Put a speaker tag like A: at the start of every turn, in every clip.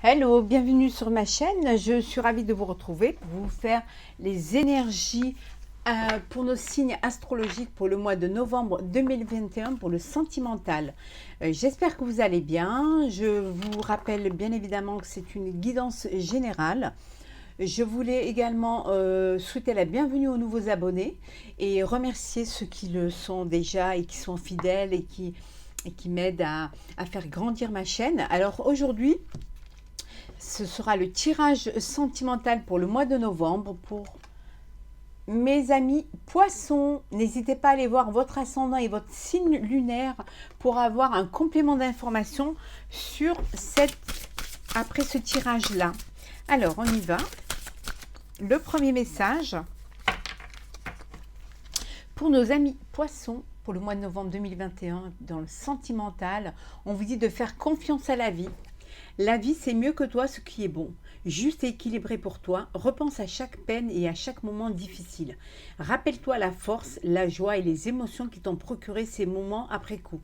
A: Hello, bienvenue sur ma chaîne. Je suis ravie de vous retrouver pour vous faire les énergies pour nos signes astrologiques pour le mois de novembre 2021 pour le sentimental. J'espère que vous allez bien. Je vous rappelle bien évidemment que c'est une guidance générale. Je voulais également souhaiter la bienvenue aux nouveaux abonnés et remercier ceux qui le sont déjà et qui sont fidèles et qui m'aident à faire grandir ma chaîne. Alors aujourd'hui, ce sera le tirage sentimental pour le mois de novembre pour mes amis poissons. N'hésitez pas à aller voir votre ascendant et votre signe lunaire pour avoir un complément d'information sur après ce tirage-là. Alors, on y va. Le premier message pour nos amis poissons pour le mois de novembre 2021 dans le sentimental, on vous dit de faire confiance à la vie. La vie, c'est mieux que toi ce qui est bon, juste et équilibré pour toi. Repense à chaque peine et à chaque moment difficile. Rappelle-toi la force, la joie et les émotions qui t'ont procuré ces moments après coup.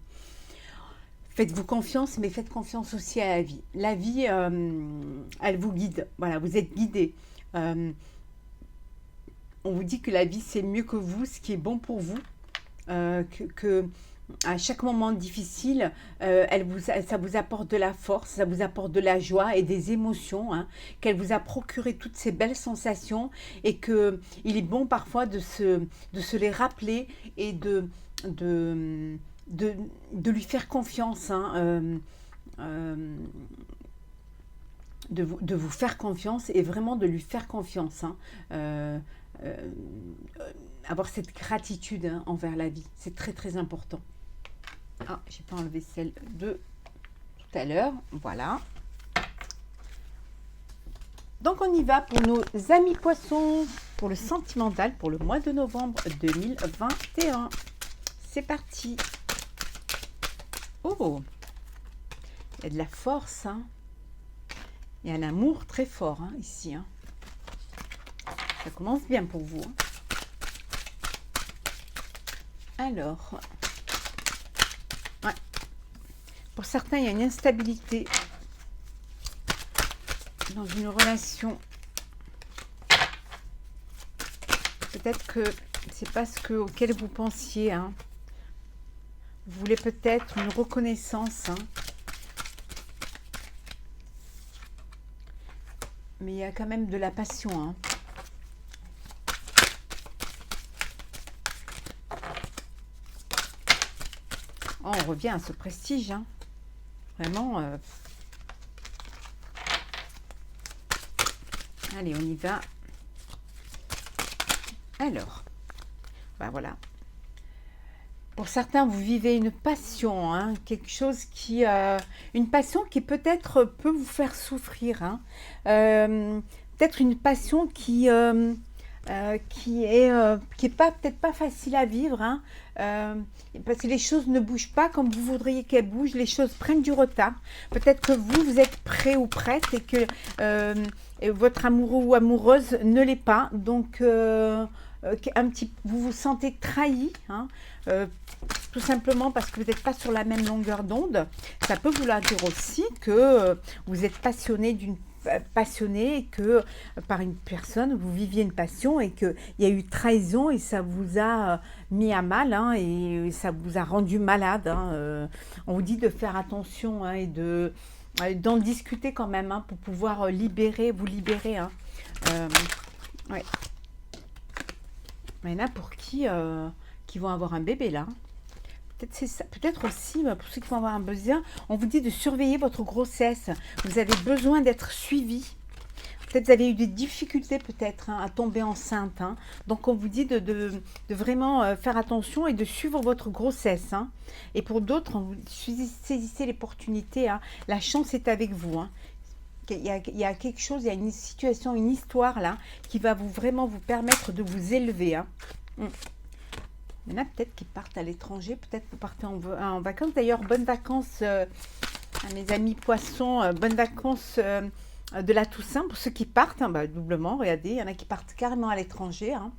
A: Faites-vous confiance, mais faites confiance aussi à la vie. La vie, elle vous guide. Voilà, vous êtes guidé. On vous dit que la vie, c'est mieux que vous, ce qui est bon pour vous. À chaque moment difficile, ça vous apporte de la force, ça vous apporte de la joie et des émotions, hein, qu'elle vous a procuré toutes ces belles sensations et qu'il est bon parfois de se les rappeler et de lui faire confiance, hein, de vous faire confiance et vraiment de lui faire confiance, hein, avoir cette gratitude, hein, envers la vie, c'est très très important. Ah, j'ai pas enlevé celle de tout à l'heure. Voilà. Donc, on y va pour nos amis poissons, pour le sentimental, pour le mois de novembre 2021. C'est parti. Oh, il y a de la force, hein. Il y a un amour très fort, hein, ici, hein. Ça commence bien pour vous, hein. Alors... Pour certains, il y a une instabilité dans une relation. Peut-être que c'est pas auquel vous pensiez, hein. Vous voulez peut-être une reconnaissance, hein. Mais il y a quand même de la passion, hein. Oh, on revient à ce prestige, hein. Vraiment. Allez, on y va. Alors, ben voilà. Pour certains, vous vivez une passion, hein, quelque chose une passion qui peut-être peut vous faire souffrir, hein. Peut-être une passion qui est peut-être pas facile à vivre, hein, parce que les choses ne bougent pas comme vous voudriez qu'elles bougent, les choses prennent du retard. Peut-être que vous êtes prêt ou prête et que votre amoureux ou amoureuse ne l'est pas, donc vous vous sentez trahi, hein, tout simplement parce que vous n'êtes pas sur la même longueur d'onde. Ça peut vouloir dire aussi que vous êtes passionné que par une personne, vous viviez une passion et qu'il y a eu trahison et ça vous a mis à mal, hein, et ça vous a rendu malade, hein. On vous dit de faire attention, hein, et d'en discuter quand même, hein, pour pouvoir vous libérer, hein. Ouais. Il y en a pour qui vont avoir un bébé là. Peut-être c'est ça. Peut-être aussi, pour ceux qui vont avoir un besoin, on vous dit de surveiller votre grossesse. Vous avez besoin d'être suivi. Peut-être vous avez eu des difficultés peut-être, hein, à tomber enceinte, hein. Donc on vous dit de vraiment faire attention et de suivre votre grossesse, hein. Et pour d'autres, saisissez l'opportunité, hein. La chance est avec vous, hein. Il y a quelque chose, il y a une situation, une histoire là qui va vraiment vous permettre de vous élever, hein. Il y en a peut-être qui partent à l'étranger, peut-être vous partez en vacances. D'ailleurs, bonnes vacances à mes amis poissons, bonnes vacances de la Toussaint pour ceux qui partent, hein, doublement, regardez, il y en a qui partent carrément à l'étranger, hein.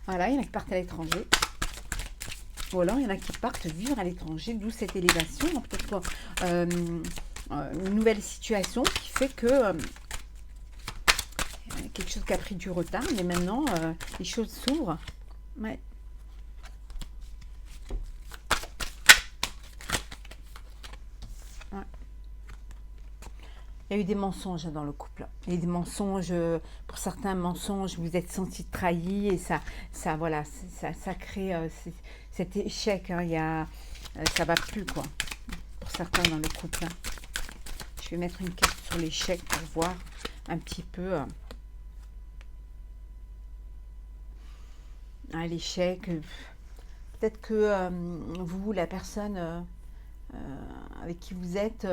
A: Voilà, il y en a qui partent à l'étranger. Voilà, il y en a qui partent vivre à l'étranger, d'où cette élévation. Peut-être une nouvelle situation qui fait que quelque chose qui a pris du retard, mais maintenant les choses s'ouvrent. Ouais. Ouais. Il y a eu des mensonges dans le couple. Il y a eu des mensonges, pour certains mensonges, vous êtes senti trahi et voilà, ça crée cet échec. Hein, ça va plus quoi, pour certains dans le couple. Hein. Je vais mettre une carte sur l'échec pour voir un petit peu l'échec. Peut-être que vous, la personne avec qui vous êtes,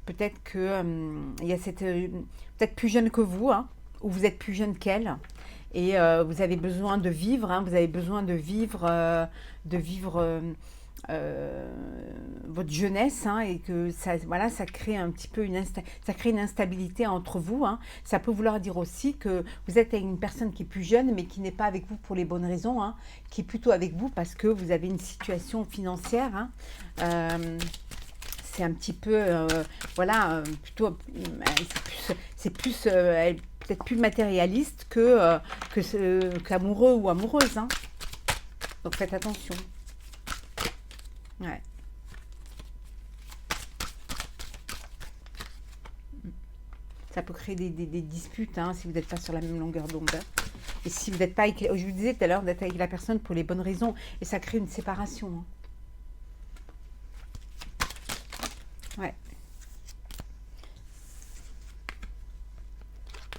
A: peut-être que il y a cette peut-être plus jeune que vous, hein, ou vous êtes plus jeune qu'elle, et vous avez besoin de vivre, hein, vous avez besoin de vivre votre jeunesse, hein, et que ça, voilà, ça crée un petit peu ça crée une instabilité entre vous. Hein. Ça peut vouloir dire aussi que vous êtes avec une personne qui est plus jeune, mais qui n'est pas avec vous pour les bonnes raisons, hein, qui est plutôt avec vous parce que vous avez une situation financière. Hein. C'est un petit peu, voilà, plutôt, c'est plus, elle est peut-être plus matérialiste qu'amoureux ou amoureuse. Hein. Donc faites attention. Ouais. Ça peut créer des disputes, hein, si vous n'êtes pas sur la même longueur d'onde. Et si vous n'êtes pas avec, je vous disais tout à l'heure, d'être avec la personne pour les bonnes raisons, et ça crée une séparation. Hein. Ouais.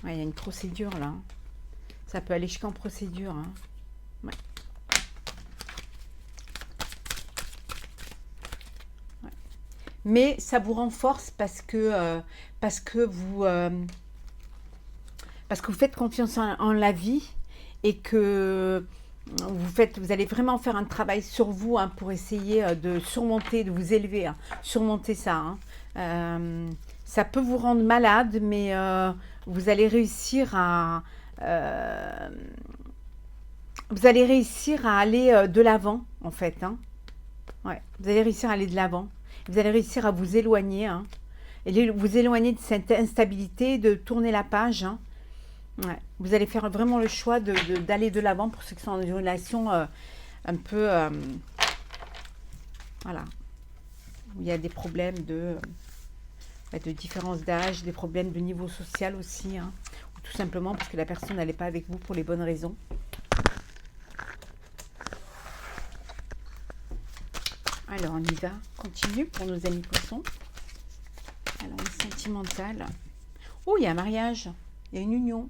A: Ouais, il y a une procédure là. Ça peut aller jusqu'en procédure. Hein. Ouais. Ouais. Mais ça vous renforce parce que vous faites confiance en la vie et que vous allez vraiment faire un travail sur vous, hein, pour essayer de surmonter, de vous élever, hein, surmonter ça. Hein. Ça peut vous rendre malade, mais vous allez réussir à aller de l'avant, en fait. Hein. Ouais, vous allez réussir à aller de l'avant. Vous allez réussir à vous éloigner, hein, et vous éloigner de cette instabilité, de tourner la page. Hein. Ouais. Vous allez faire vraiment le choix d'aller de l'avant pour ceux qui sont dans une relation un peu, voilà, où il y a des problèmes de différence d'âge, des problèmes de niveau social aussi, hein, ou tout simplement parce que la personne n'allait pas avec vous pour les bonnes raisons. Alors, on y va. Continue pour nos amis poissons. Alors, le sentimental. Oh, il y a un mariage. Il y a une union.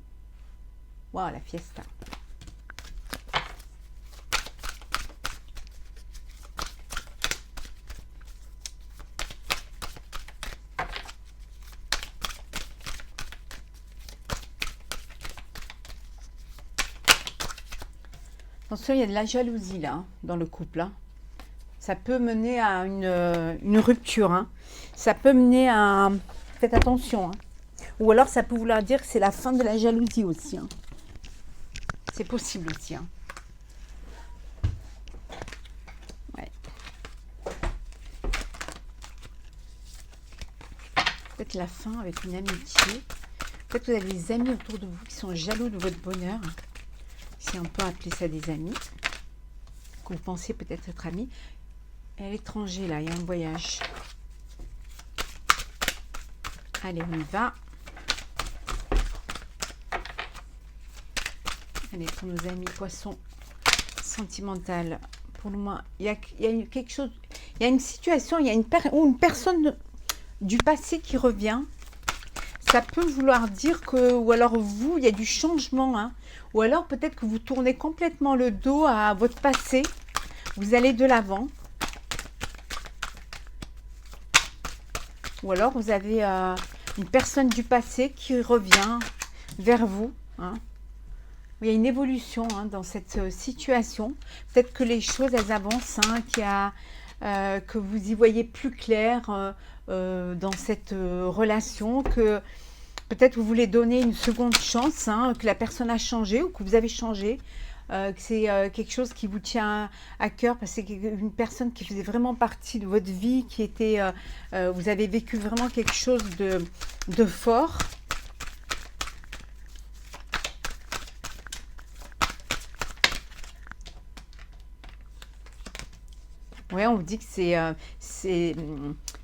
A: Waouh, la fiesta. Attention, il y a de la jalousie là, hein, dans le couple. Hein. Ça peut mener à une rupture. Hein. Ça peut mener à... Faites attention. Hein. Ou alors, ça peut vouloir dire que c'est la fin de la jalousie aussi. Hein. C'est possible aussi. Hein. Ouais. Peut-être la fin avec une amitié. Peut-être que vous avez des amis autour de vous qui sont jaloux de votre bonheur. Si on peut appeler ça des amis. Que vous pensiez peut-être être amis. Et à l'étranger, là, il y a un voyage. Allez, on y va. Allez, pour nos amis poissons, sentimental. Pour le moins, il y a quelque chose, il y a une situation, il y a une personne du passé qui revient. Ça peut vouloir dire que, ou alors vous, il y a du changement, hein, ou alors peut-être que vous tournez complètement le dos à votre passé. Vous allez de l'avant. Ou alors vous avez une personne du passé qui revient vers vous. Hein. Il y a une évolution, hein, dans cette situation. Peut-être que les choses, elles avancent, hein, que vous y voyez plus clair dans cette relation, que peut-être vous voulez donner une seconde chance, hein, que la personne a changé ou que vous avez changé. que c'est quelque chose qui vous tient à cœur, parce que c'est une personne qui faisait vraiment partie de votre vie, qui était, vous avez vécu vraiment quelque chose de fort. Ouais, on vous dit que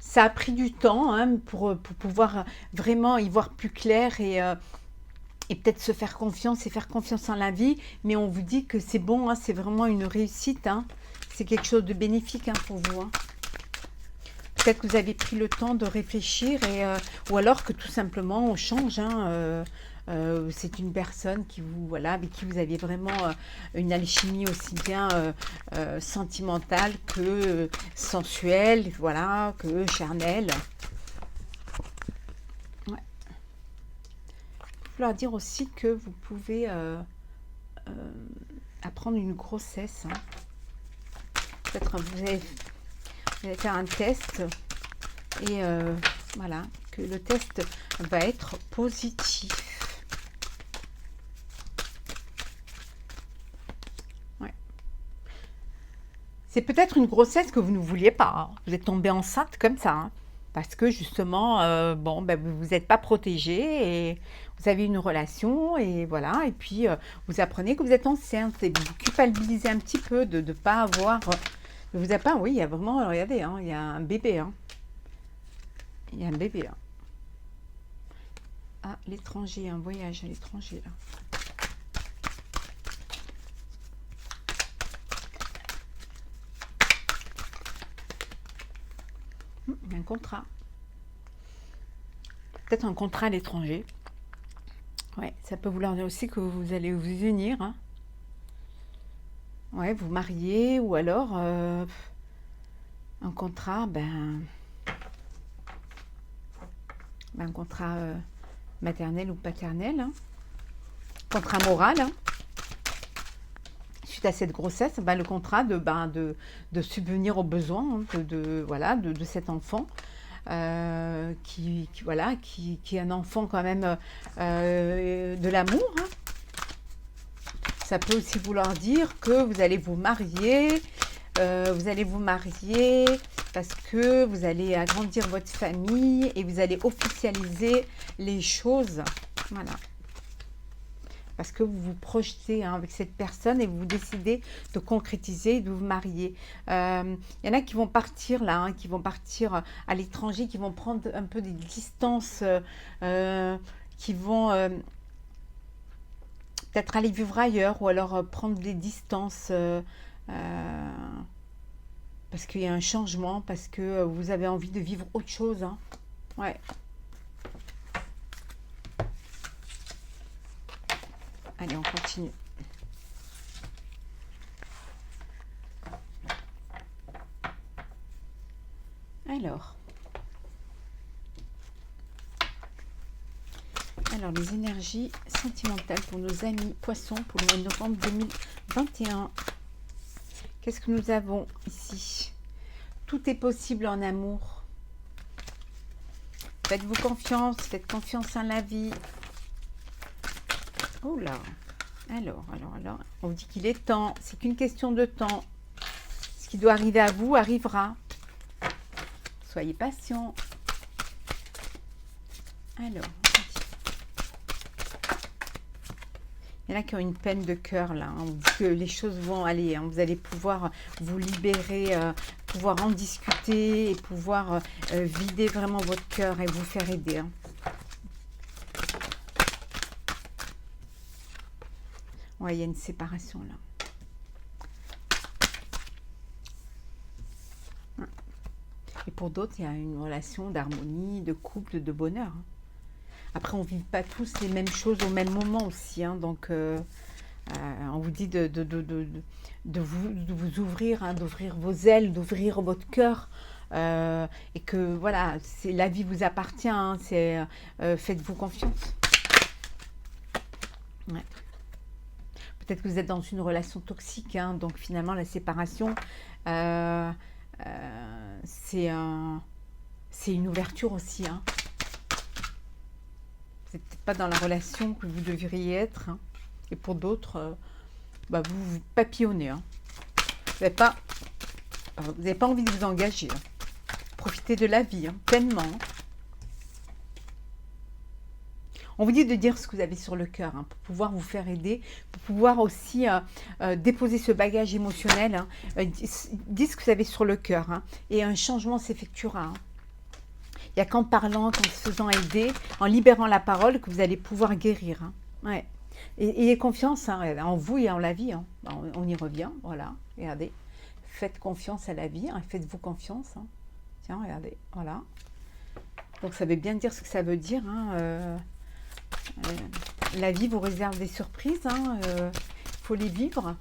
A: ça a pris du temps, hein, pour pouvoir vraiment y voir plus clair et peut-être se faire confiance et faire confiance en la vie. Mais on vous dit que c'est bon, hein, c'est vraiment une réussite, hein. C'est quelque chose de bénéfique, hein, pour vous, hein. Peut-être que vous avez pris le temps de réfléchir ou alors que tout simplement on change, hein, c'est une personne qui vous, voilà, avec qui vous aviez vraiment une alchimie aussi bien sentimentale que sensuelle, voilà, que charnelle. Ouais. Je voulais leur dire aussi que vous pouvez apprendre une grossesse, hein. Peut-être vous allez faire un test et voilà, que le test va être positif. Ouais. C'est peut-être une grossesse que vous ne vouliez pas, hein. Vous êtes tombée enceinte comme ça, hein, parce que justement, bon, ben, vous n'êtes pas protégé et vous avez une relation et voilà, et puis vous apprenez que vous êtes enceinte et vous culpabilisez un petit peu de ne pas avoir... Ne vous a pas, oui, il y a vraiment, regardez, hein, il y a un bébé, hein. Il y a un bébé là. À l'étranger, un voyage à l'étranger là. Un contrat. Peut-être un contrat à l'étranger. Ouais, ça peut vouloir dire aussi que vous allez vous unir, hein. Ouais, vous marier ou alors un contrat, un contrat maternel ou paternel, hein. Contrat moral, hein. Suite à cette grossesse, le contrat de subvenir aux besoins, hein, voilà, de cet enfant. Voilà, qui est un enfant quand même de l'amour, hein. Ça peut aussi vouloir dire que vous allez vous marier, parce que vous allez agrandir votre famille et vous allez officialiser les choses, voilà. Parce que vous vous projetez, hein, avec cette personne et vous décidez de concrétiser, de vous marier. Il y en a qui vont partir là, hein, qui vont partir à l'étranger, qui vont prendre un peu des distances, qui vont peut-être aller vivre ailleurs ou alors prendre des distances parce qu'il y a un changement, parce que vous avez envie de vivre autre chose, hein. Ouais. Allez, on continue. Alors, les énergies sentimentales pour nos amis poissons pour le mois de novembre 2021. Qu'est-ce que nous avons ici? Tout est possible en amour. Faites-vous confiance, faites confiance en la vie. Oh là. Alors, on vous dit qu'il est temps. C'est qu'une question de temps. Ce qui doit arriver à vous arrivera. Soyez patient. Alors, il y en a qui ont une peine de cœur là. On dit que les choses vont aller, hein. Vous allez pouvoir vous libérer, pouvoir en discuter et pouvoir vider vraiment votre cœur et vous faire aider, hein. Ouais, il y a une séparation là. Et pour d'autres, il y a une relation d'harmonie, de couple, de bonheur, hein. Après, on ne vit pas tous les mêmes choses au même moment aussi, hein. Donc, on vous dit de vous ouvrir, hein, d'ouvrir vos ailes, d'ouvrir votre cœur. Et que voilà, la vie vous appartient, hein, faites-vous confiance. Ouais. Peut-être que vous êtes dans une relation toxique, hein, donc finalement la séparation, c'est une ouverture aussi, hein. Vous n'êtes peut-être pas dans la relation que vous devriez être, hein. Et pour d'autres, bah, vous papillonnez. Hein. Vous n'avez pas envie de vous engager. Hein. Profitez de la vie, hein, pleinement. Hein. On vous dit de dire ce que vous avez sur le cœur, hein, pour pouvoir vous faire aider, pour pouvoir aussi déposer ce bagage émotionnel. Hein, dites ce que vous avez sur le cœur, hein, et un changement s'effectuera. Hein. Il n'y a qu'en parlant, qu'en se faisant aider, en libérant la parole, que vous allez pouvoir guérir. Hein. Ouais. Et ayez confiance hein, en vous et en la vie. Hein. On y revient, voilà, regardez. Faites confiance à la vie, hein, faites-vous confiance. Hein. Tiens, regardez, voilà. Donc ça veut bien dire ce que ça veut dire. Hein, la vie vous réserve des surprises, hein, faut les vivre.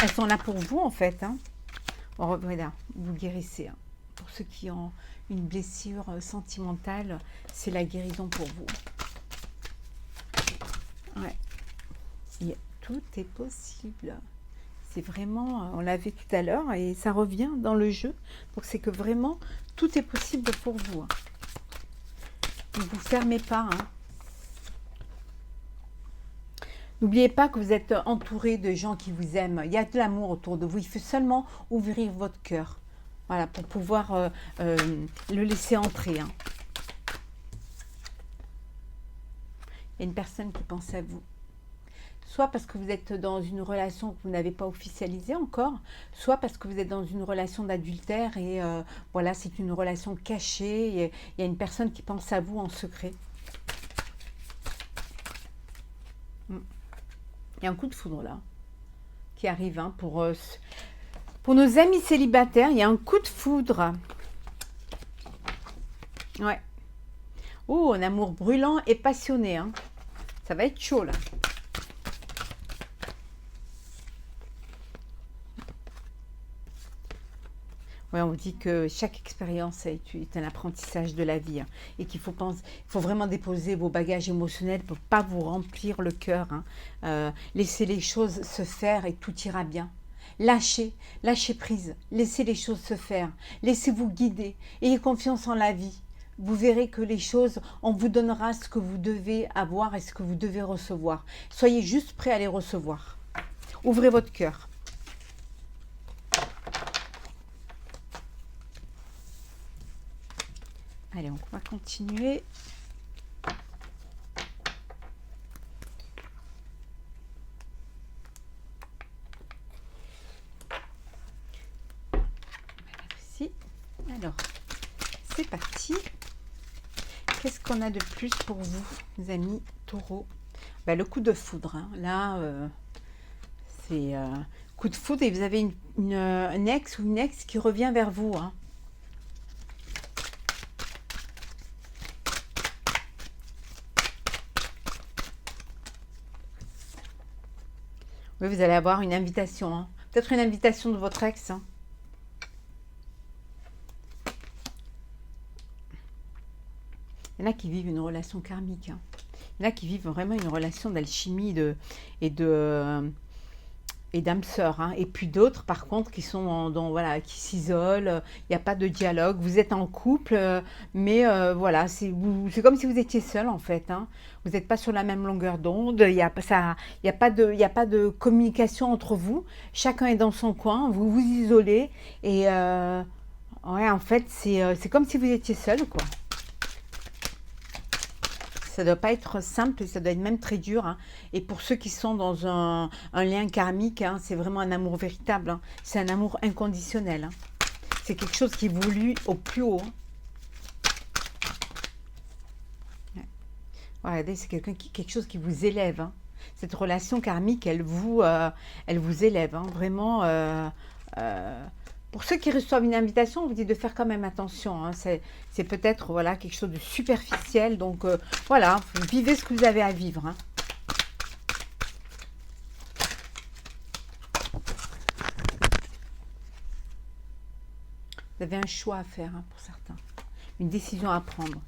A: Elles sont là pour vous en fait. Hein. Voilà, vous guérissez. Hein. Pour ceux qui ont une blessure sentimentale, c'est la guérison pour vous. Ouais. Et tout est possible. C'est vraiment, on l'a vu tout à l'heure et ça revient dans le jeu. Donc c'est que vraiment, tout est possible pour vous. Hein. Ne vous fermez pas. Hein. N'oubliez pas que vous êtes entouré de gens qui vous aiment. Il y a de l'amour autour de vous. Il faut seulement ouvrir votre cœur. Voilà, pour pouvoir le laisser entrer. Hein. Il y a une personne qui pense à vous. Soit parce que vous êtes dans une relation que vous n'avez pas officialisée encore, soit parce que vous êtes dans une relation d'adultère et voilà, c'est une relation cachée. Et il y a une personne qui pense à vous en secret. Il y a un coup de foudre là qui arrive hein, pour nos amis célibataires. Il y a un coup de foudre. Ouais. Oh, un amour brûlant et passionné. Hein. Ça va être chaud là. Ouais, on vous dit que chaque expérience est un apprentissage de la vie hein, et qu'il faut vraiment déposer vos bagages émotionnels pour ne pas vous remplir le cœur. Hein. Laissez les choses se faire et tout ira bien. Lâchez prise, laissez les choses se faire, laissez-vous guider, ayez confiance en la vie. Vous verrez que les choses, on vous donnera ce que vous devez avoir et ce que vous devez recevoir. Soyez juste prêts à les recevoir. Ouvrez votre cœur. Allez, on va continuer. Ici. Alors, c'est parti. Qu'est-ce qu'on a de plus pour vous, mes amis taureaux? Ben, le coup de foudre. Hein. Là, c'est coup de foudre et vous avez un ex ou une ex qui revient vers vous. Hein. Oui, vous allez avoir une invitation. Hein. Peut-être une invitation de votre ex. Hein. Il y en a qui vivent une relation karmique. Hein. Il y en a qui vivent vraiment une relation d'alchimie et d'âme sœur. Hein. Et puis d'autres, par contre, qui sont voilà, qui s'isolent. Il n'y a pas de dialogue. Vous êtes en couple, mais voilà, c'est comme si vous étiez seul en fait. Hein. Vous n'êtes pas sur la même longueur d'onde. Il n'y a pas de communication entre vous. Chacun est dans son coin. Vous vous isolez. Et ouais, en fait, c'est comme si vous étiez seul, quoi. Ça ne doit pas être simple, ça doit être même très dur. Hein. Et pour ceux qui sont dans un lien karmique, hein, c'est vraiment un amour véritable. Hein. C'est un amour inconditionnel. Hein. C'est quelque chose qui est voulu au plus haut. Hein. Ouais. Regardez, c'est quelque chose qui vous élève. Hein. Cette relation karmique, elle vous élève. Hein. Vraiment, pour ceux qui reçoivent une invitation, on vous dit de faire quand même attention. Hein. C'est peut-être voilà, quelque chose de superficiel. Donc voilà, vous vivez ce que vous avez à vivre. Hein. Vous avez un choix à faire hein, pour certains. Une décision à prendre.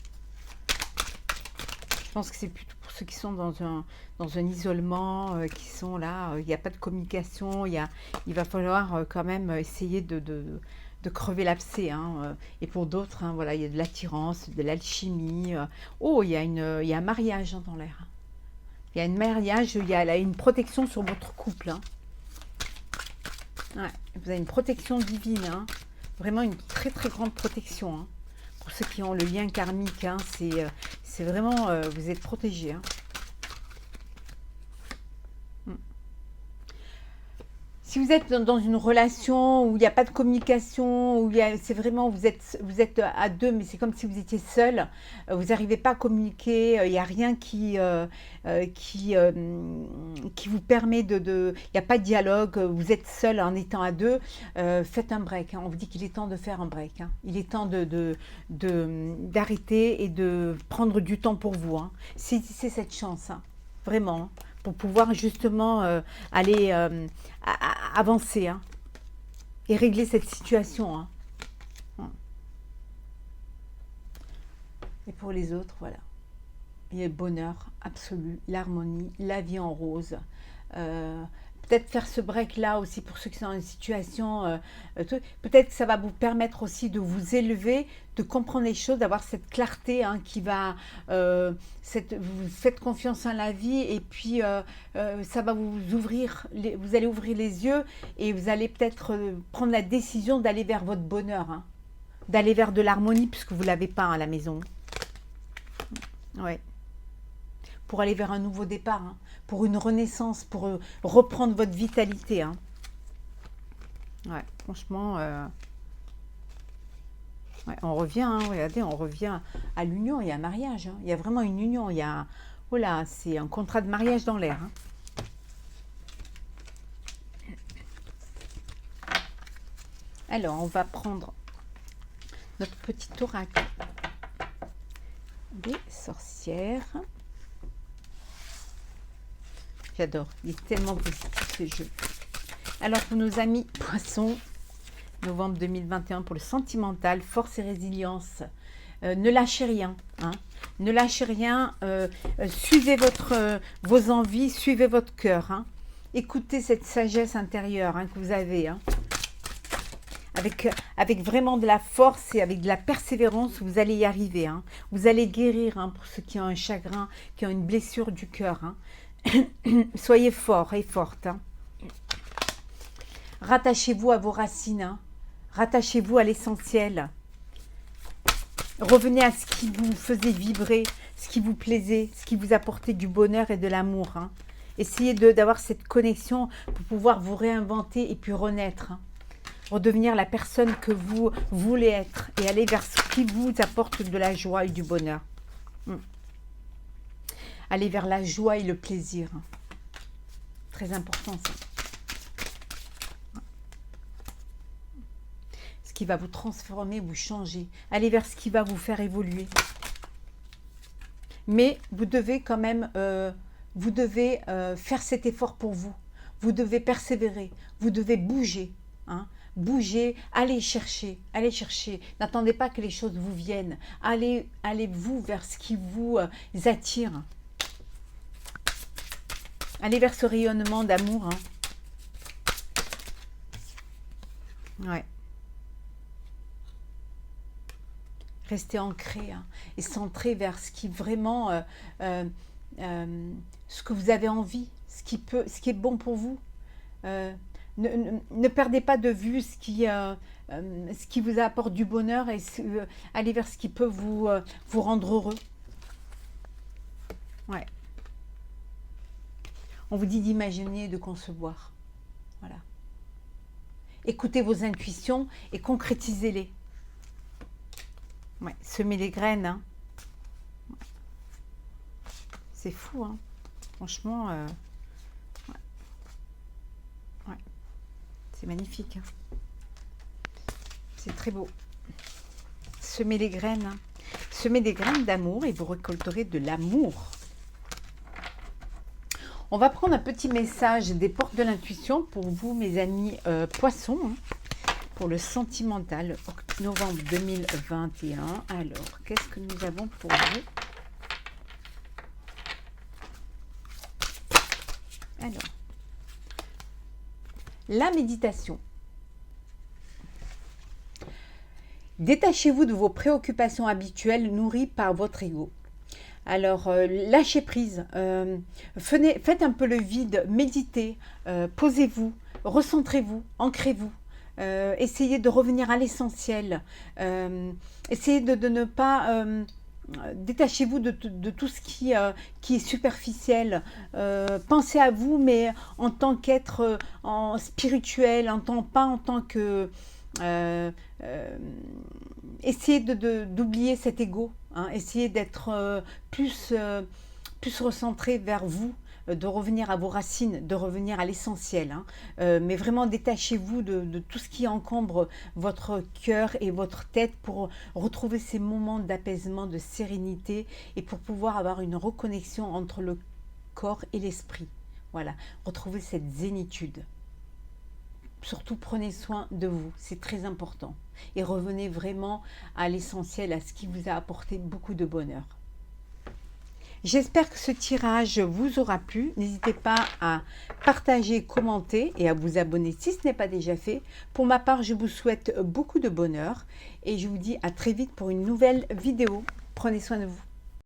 A: Je pense que c'est plutôt pour ceux qui sont dans un isolement, qui sont là, il n'y a pas de communication, il va falloir quand même essayer de crever l'abcès. Hein. Et pour d'autres, hein, voilà, il y a de l'attirance, de l'alchimie. Oh, il y a un mariage hein, dans l'air. Il y a un mariage, il y a là, une protection sur votre couple. Hein. Ouais, vous avez une protection divine. Hein. Vraiment une très très grande protection. Hein. Pour ceux qui ont le lien karmique, hein, c'est vraiment, vous êtes protégés. Hein. Si vous êtes dans une relation où il n'y a pas de communication, où c'est vraiment, vous êtes à deux, mais c'est comme si vous étiez seul, vous n'arrivez pas à communiquer, il n'y a rien qui vous permet il n'y a pas de dialogue, vous êtes seul en étant à deux, faites un break. Hein. On vous dit qu'il est temps de faire un break. Hein. Il est temps d'arrêter et de prendre du temps pour vous. Hein. C'est cette chance, hein. Vraiment. Hein. Pour pouvoir justement aller avancer hein, et régler cette situation. Hein. Et pour les autres, voilà. Il y a le bonheur absolu, l'harmonie, la vie en rose. Peut-être faire ce break-là aussi pour ceux qui sont dans une situation... peut-être que ça va vous permettre aussi de vous élever, de comprendre les choses, d'avoir cette clarté hein, qui va... vous faites confiance en la vie et puis ça va vous ouvrir... vous allez ouvrir les yeux et vous allez peut-être prendre la décision d'aller vers votre bonheur. Hein, d'aller vers de l'harmonie puisque vous ne l'avez pas à la maison. Ouais. Pour aller vers un nouveau départ, hein, pour une renaissance, pour reprendre votre vitalité. Hein. Ouais, franchement, ouais, on revient, hein, regardez, on revient à l'union, il y a un mariage, hein, il y a vraiment une union, il y a, oh là, c'est un contrat de mariage dans l'air. Hein. Alors, on va prendre notre petit oracle des sorcières. J'adore, il est tellement positif ce jeu. Alors pour nos amis poissons, novembre 2021 pour le sentimental, force et résilience. Ne lâchez rien. Hein. Ne lâchez rien. Suivez vos envies, suivez votre cœur. Hein. Écoutez cette sagesse intérieure hein, que vous avez. Hein. Avec vraiment de la force et avec de la persévérance, vous allez y arriver. Hein. Vous allez guérir hein, pour ceux qui ont un chagrin, qui ont une blessure du cœur. Hein. Soyez forts et fortes. Hein. Rattachez-vous à vos racines. Hein. Rattachez-vous à l'essentiel. Revenez à ce qui vous faisait vibrer, ce qui vous plaisait, ce qui vous apportait du bonheur et de l'amour. Hein. Essayez d'avoir cette connexion pour pouvoir vous réinventer et puis renaître. Hein. Redevenir la personne que vous voulez être et aller vers ce qui vous apporte de la joie et du bonheur. Aller vers la joie et le plaisir. Très important ça. Ce qui va vous transformer, vous changer. Aller vers ce qui va vous faire évoluer. Mais vous devez quand même, faire cet effort pour vous. Vous devez persévérer. Vous devez bouger. Hein. Bougez, allez chercher. N'attendez pas que les choses vous viennent. Allez-vous vers ce qui vous attire. Allez vers ce rayonnement d'amour. Hein. Ouais. Restez ancré hein, et centré vers ce qui vraiment, ce que vous avez envie, ce qui est bon pour vous. Ne perdez pas de vue ce qui vous apporte du bonheur et allez vers ce qui peut vous rendre heureux. Ouais. On vous dit d'imaginer et de concevoir. Voilà. Écoutez vos intuitions et concrétisez-les. Ouais, semez les graines. Hein. C'est fou, hein. Franchement, ouais. Ouais. C'est magnifique. Hein. C'est très beau. Semez les graines. Hein. Semez des graines d'amour et vous récolterez de l'amour. On va prendre un petit message des portes de l'intuition pour vous, mes amis poissons, hein, pour le sentimental, novembre 2021. Alors, qu'est-ce que nous avons pour vous? Alors, la méditation. Détachez-vous de vos préoccupations habituelles nourries par votre ego. Alors, lâchez prise, faites un peu le vide, méditez, posez-vous, recentrez-vous, ancrez-vous. Essayez de revenir à l'essentiel. Essayez de ne pas... détachez-vous de tout ce qui est superficiel. Pensez à vous, mais en tant qu'être en spirituel, pas en tant que... essayez d'oublier cet ego. Hein, essayez d'être plus recentré vers vous, de revenir à vos racines, de revenir à l'essentiel. Hein. Mais vraiment détachez-vous de tout ce qui encombre votre cœur et votre tête pour retrouver ces moments d'apaisement, de sérénité et pour pouvoir avoir une reconnexion entre le corps et l'esprit. Voilà, retrouver cette zénitude. Surtout prenez soin de vous, c'est très important. Et revenez vraiment à l'essentiel, à ce qui vous a apporté beaucoup de bonheur. J'espère que ce tirage vous aura plu. N'hésitez pas à partager, commenter et à vous abonner si ce n'est pas déjà fait. Pour ma part, je vous souhaite beaucoup de bonheur et je vous dis à très vite pour une nouvelle vidéo. Prenez soin de vous.